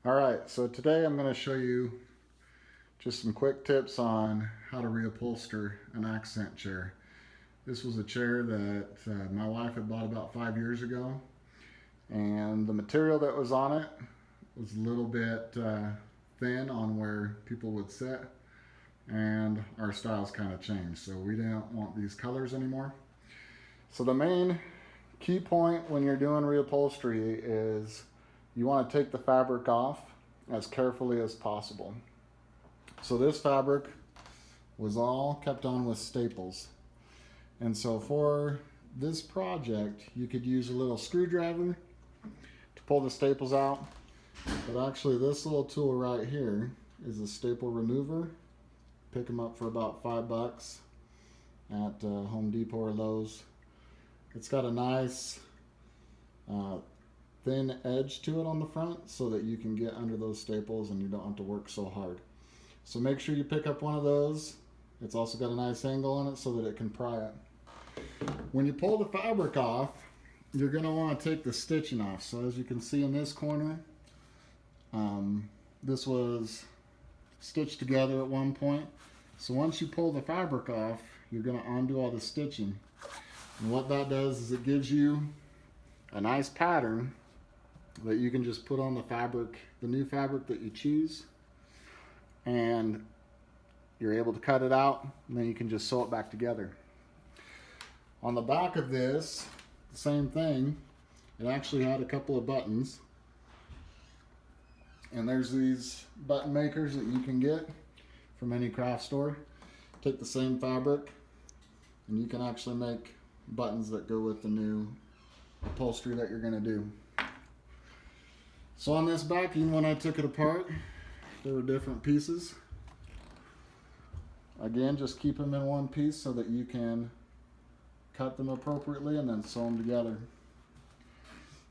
All right, so today I'm going to show you just some quick tips on how to reupholster an accent chair. This was a chair that my wife had bought about 5 years ago, and the material that was on it was a little bit thin on where people would sit, and our styles kind of changed, so we didn't want these colors anymore. So the main key point when you're doing reupholstery is you want to take the fabric off as carefully as possible. So this fabric was all kept on with staples. And so for this project, you could use a little screwdriver to pull the staples out. But actually this little tool right here is a staple remover. Pick them up for about $5 at Home Depot or Lowe's. It's got a nice thin edge to it on the front so that you can get under those staples and you don't have to work so hard. So make sure you pick up one of those. It's also got a nice angle on it so that it can pry it. When you pull the fabric off, you're going to want to take the stitching off. So as you can see in this corner, this was stitched together at one point. So once you pull the fabric off, you're going to undo all the stitching. And what that does is it gives you a nice pattern that you can just put on the fabric, the new fabric that you choose, and you're able to cut it out, and then you can just sew it back together. On the back of this, the same thing. It actually had a couple of buttons, and there's these button makers that you can get from any craft store. Take the same fabric, and you can actually make buttons that go with the new upholstery that you're going to do. So on this backing, when I took it apart, there were different pieces. Again, just keep them in one piece so that you can cut them appropriately and then sew them together.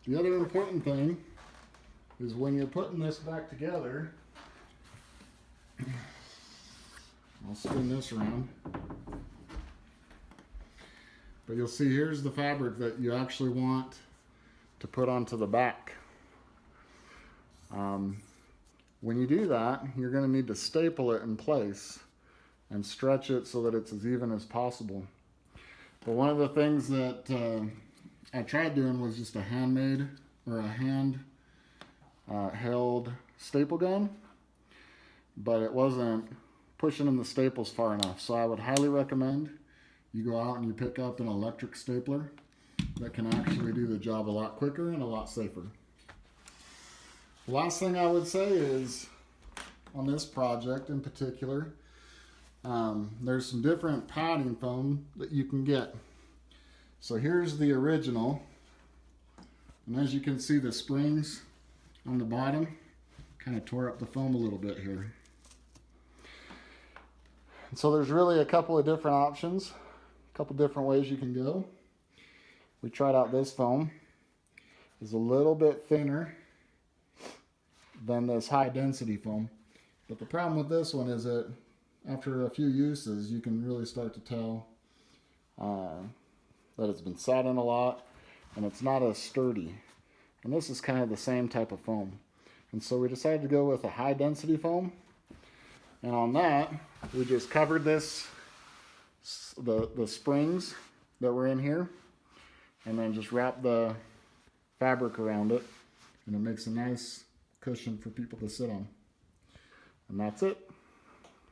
The other important thing is when you're putting this back together, I'll spin this around, but you'll see here's the fabric that you actually want to put onto the back. When you do that, you're going to need to staple it in place and stretch it so that it's as even as possible. But one of the things that I tried doing was just a handmade or a hand held staple gun, but it wasn't pushing in the staples far enough. So I would highly recommend you go out and you pick up an electric stapler that can actually do the job a lot quicker and a lot safer. The last thing I would say is, on this project in particular, there's some different padding foam that you can get. So here's the original, and as you can see, the springs on the bottom kind of tore up the foam a little bit here. And so there's really a couple of different options, a couple different ways you can go. We tried out this foam. It's a little bit thinner than this high density foam. But the problem with this one is that after a few uses, you can really start to tell that it's been sat in a lot and it's not as sturdy. And this is kind of the same type of foam. And so we decided to go with a high density foam. And on that, we just covered this, the springs that were in here, and then just wrap the fabric around it, and it makes a nice cushion for people to sit on. And that's it.